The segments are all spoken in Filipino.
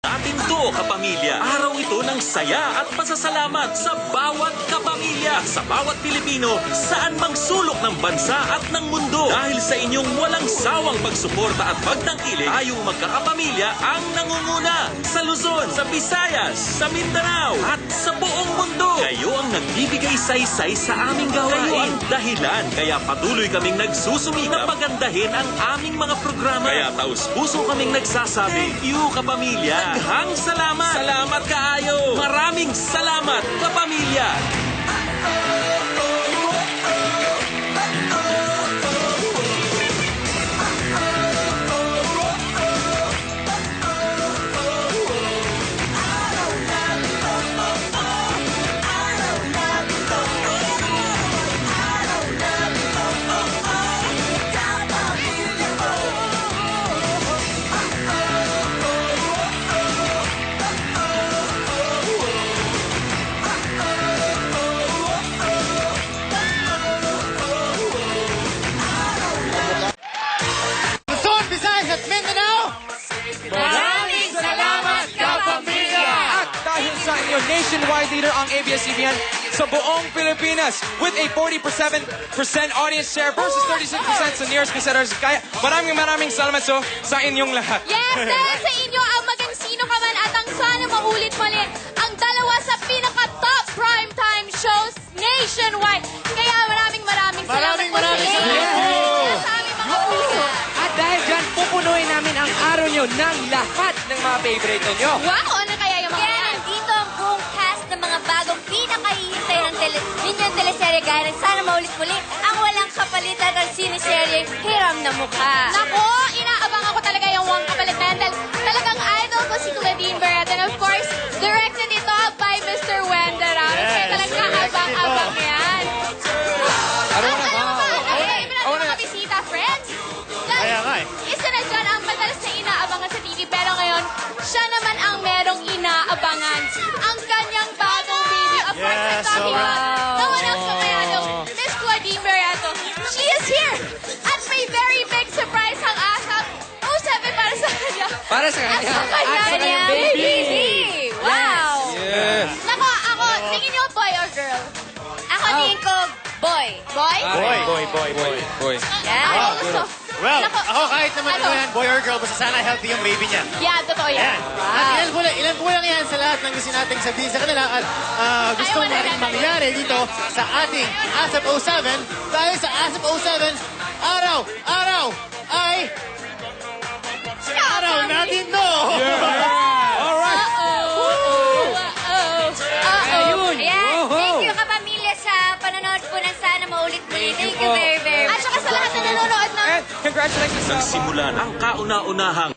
Atin to, kapamilya. Araw ito ng saya at pasasalamat sa bawat kapamilya, sa bawat Pilipino, saan mang sulok ng bansa at ng mundo. Dahil sa inyong walang sawang pagsuporta at pagtangkilik, tayong magkakapamilya ang nangunguna sa Luzon, sa Visayas, sa Mindanao, at sa buong mundo. Kayo ang nagbibigay saysay sa aming gawain. Kayo ang dahilan, kaya patuloy kaming nagsusumikap na pagandahin ang aming mga programa. Kaya taus-puso kaming nagsasabi, thank you, kapamilya. Daghang salamat. Salamat kaayo. Maraming salamat, kapamilya. Nationwide leader ang ABS-CBN sa buong Pilipinas with a 47% audience share versus 36% sa nearest competitors. Kaya maraming salamat sa inyong lahat. Yes, dahil sa inyo ang magansino ka man at ang sana maulit muli ang dalawa sa pinaka-top primetime shows nationwide. Kaya maraming salamat po sa inyo. Sa aming mga puso. At dahil dyan, pupunuin namin ang araw nyo ng lahat ng mga favorite nyo. Wow, ano kaya yung mga Nandito ang buong cast ng mga bagong pinakahihintay ng ninyong teleserye gaya ng Sana Maulit Muli ang walang kapalitan ng siniserye Hiram na Mukha. Nako, inaabang ako talaga yung Wong Kapalit Mendel. Talagang idol ko si Claudine Barrett. And of course, directed ito by Mr. Wendell Ramos. Kaya talagang abang-abang yan. Ano ba? Ang mga bisita, friends. Kaya nga eh. Isa na dyan ang madalas na inaabangan sa TV. Pero ngayon, siya naman ang merong inaabangan. Ang kanyang bagong baby. Of course, I'm talking about no one else but my idol, Miss Claudine Barreto. She is here! At may very big surprise ang ASAP. 07 para sa kanya. Para sa kanya. At sa kanyang baby. Wow! Yes. Nako, ako, tingin niyo boy or girl? Ako tingin ko, boy. Boy? Boy. Yan. Ako gusto. Well, Nako, ako kahit naman ano? ito yan, boy or girl, basta sana healthy yung baby niya. Yeah, totoo yan. Yan. At ilan po lang yan sa lahat ng gusto nating sabihin sa kanila at gusto Ay, wala natin na. mangyari dito sa ating ASAP 07. Dahil sa ASAP 07, araw ay araw natin to! Alright. Ayun. Ayan. Wow. Thank you, kapamilya, sa panonood po ng Sana Maulit Muli. Thank you very At much. saka sa lahat na nanonood ng And congratulations sa Nagsimulan ang kauna-unahang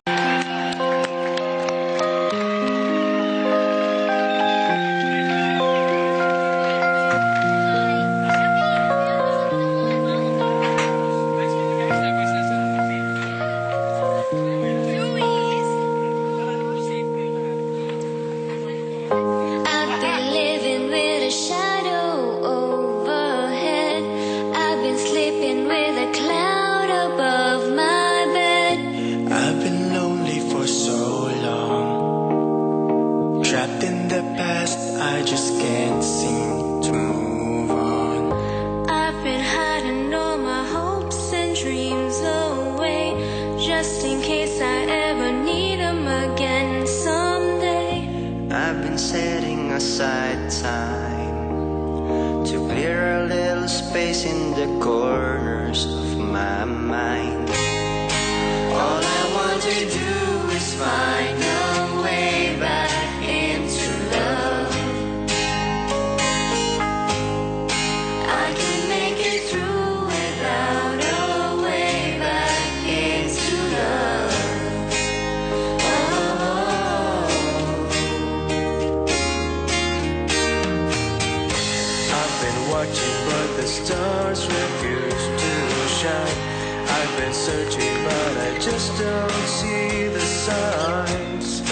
I've been living with a shadow overhead. I've been sleeping with a cloud above my bed. I've been lonely for so long. Trapped in the past, I just can't seem to move on. I've been hiding all my hopes and dreams away, just in case I ever need them again someday. I've been setting aside time to clear a little space in the corners of my mind. All I want to do is find a way back into love. I can make it through without a way back into love. I've been watching, but the stars refuse to shine. I've been searching, but I just don't see the signs.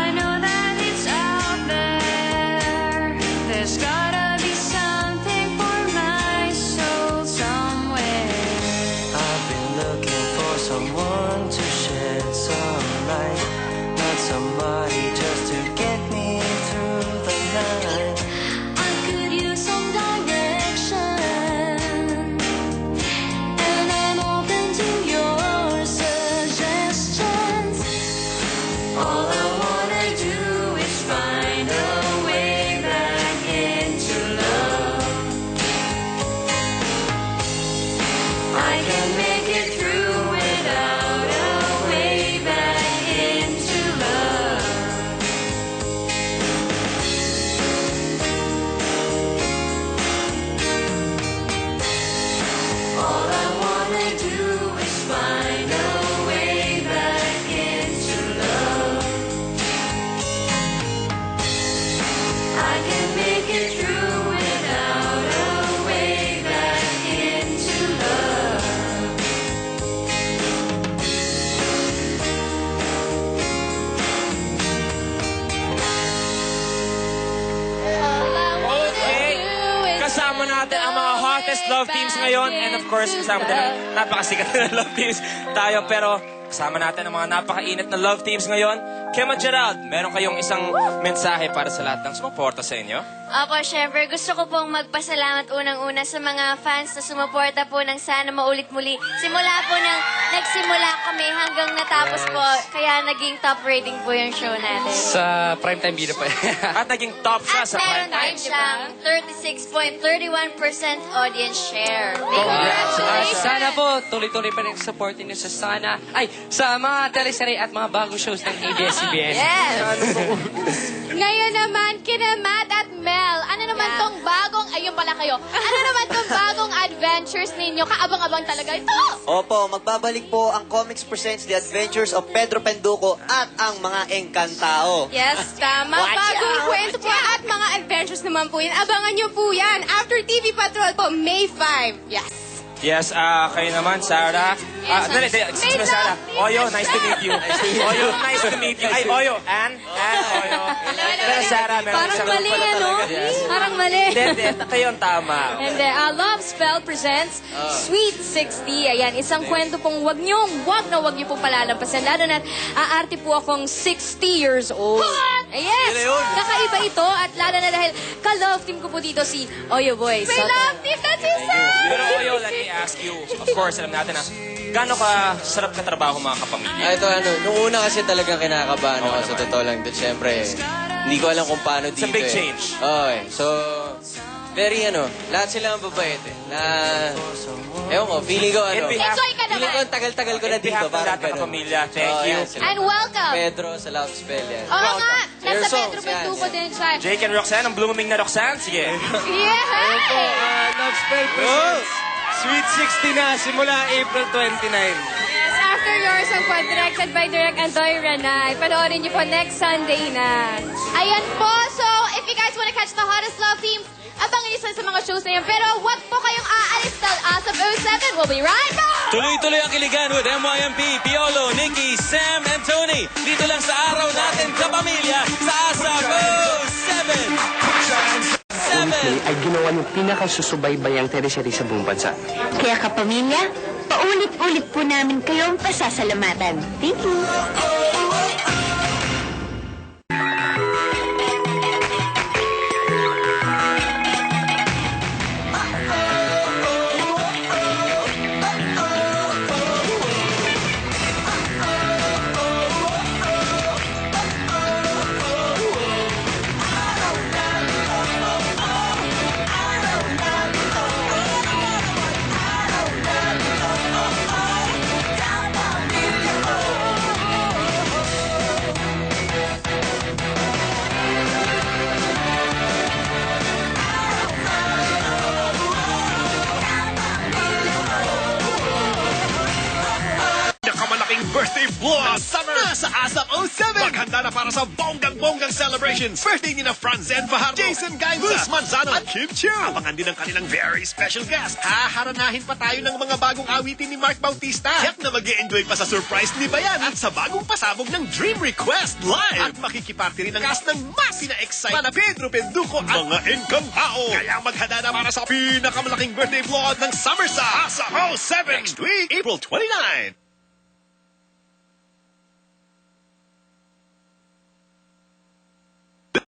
I know that it's out there. There's gotta be something for my soul somewhere. I've been looking for someone to shed some light, not somebody just natin ang mga hottest love teams ngayon. And of course, kasama din ang napakasikat na love teams tayo. Pero kasama natin ang mga napakainit na love teams ngayon. Kim at Gerald, meron kayong isang mensahe para sa lahat ng sumuporta sa inyo? Opo, syempre, gusto ko pong magpasalamat unang-una sa mga fans na sumuporta po ng Sana Maulit Muli. Simula po nang nagsimula kami hanggang natapos po, kaya naging top rating po yung show natin. Sa primetime bida pa. At naging top siya At sa meron prime din time. siyang 36.31% audience share. Congratulations! Sana po, tuloy-tuloy pa rin support niyo sa Sana. Ay, sa mga teleserye at mga bagong shows ng ABS-CBN. Yes! Ngayon naman, kina Matt at Mel, ano naman tong bagong, ayun pala kayo, ano naman tong bagong adventures ninyo? Kaabang-abang talaga ito! Opo, magbabalik po ang Comics Presents The Adventures of Pedro Penduko at ang mga Encantao. Yes, tama. Bagong kwento po at mga adventures naman po yan. Abangan nyo po yan after TV Patrol po, May 5. Yes. Yes, kayo naman, Sarah. Dali, excuse me, Sarah. Oyo, nice to meet you. Oyo, nice to meet you. Ay, Oyo, Ann, Oyo. Pero Sarah, meron Parang isang... mali, ano? Parang mali. Hindi, kayo ang tama. And then, Love Spell presents Sweet 60. Ayan, isang kwento pong wag niyo pong palalampasan. Lalo na aarte po akong 60 years old. Yes! Kakaiba ito at lalo na dahil ka-love team ko po dito si Oyo Boy. May love team, that's his Pero Oyo, let me ask you. Of course, alam natin na gaano ka sarap ka trabaho mga kapamilya? Ito nung una kasi talagang kinakabahan ako sa totoo lang. Siyempre, hindi ko alam kung paano dito. It's a big change. Okay, so, very lahat sila ang babait na, ewan ko, feeling ko Enjoy ka naman. feeling ko ang tagal-tagal ko na In dito. behalf ng Parang lahat ng ganun. kapamilya, thank you. yan sila. And welcome. Pedro sa Love Spell yan. Oo nga, nasa Your songs, Pedro Penduko yan. din siya. Jake and Roxanne, ang blooming na Roxanne. Sige. Yeah! Love Spell presents Sweet 60 na, simula April 29. Yes, After Yours ang po, directed by Direk Andoy Ranay. Panoorin niyo po next Sunday na. Ayan po, so if you guys wanna catch the hottest love teams, abangan niyo sa mga shows na yan. Pero wag po kayong aalis till ASAP 07. We'll be right back! Tuloy-tuloy ang kiligan with MYMP, Piolo, Nikki, Sam, and Tony. Dito lang sa araw natin, kapamilya, sa ASAP 07. Ay ginawa ng pinakasusubaybayang teleserye sa buong bansa. Kaya kapamilya, paulit-ulit po namin kayong pasasalamatan. Thank you. Nakamalaking birthday vlog summer sa ASAP 07. Maghanda na para sa bonggang-bonggang celebrations. Birthday ni na Franzen Fajardo, Jason Gainza, Luz Manzano, at Kim Chiu. Abangan din ang kanilang very special guest. Haharanahin pa tayo ng mga bagong awitin ni Mark Bautista. Tiyak na mag-e-enjoy pa sa surprise ni Bayan at sa bagong pasabog ng Dream Request Live. At makikiparty rin ang cast ng mas pina-excite na Pedro Penduko at mga Encantao. Kaya maghanda na para sa pinakamalaking birthday vlog ng summer sa ASAP 07 next week, April 29.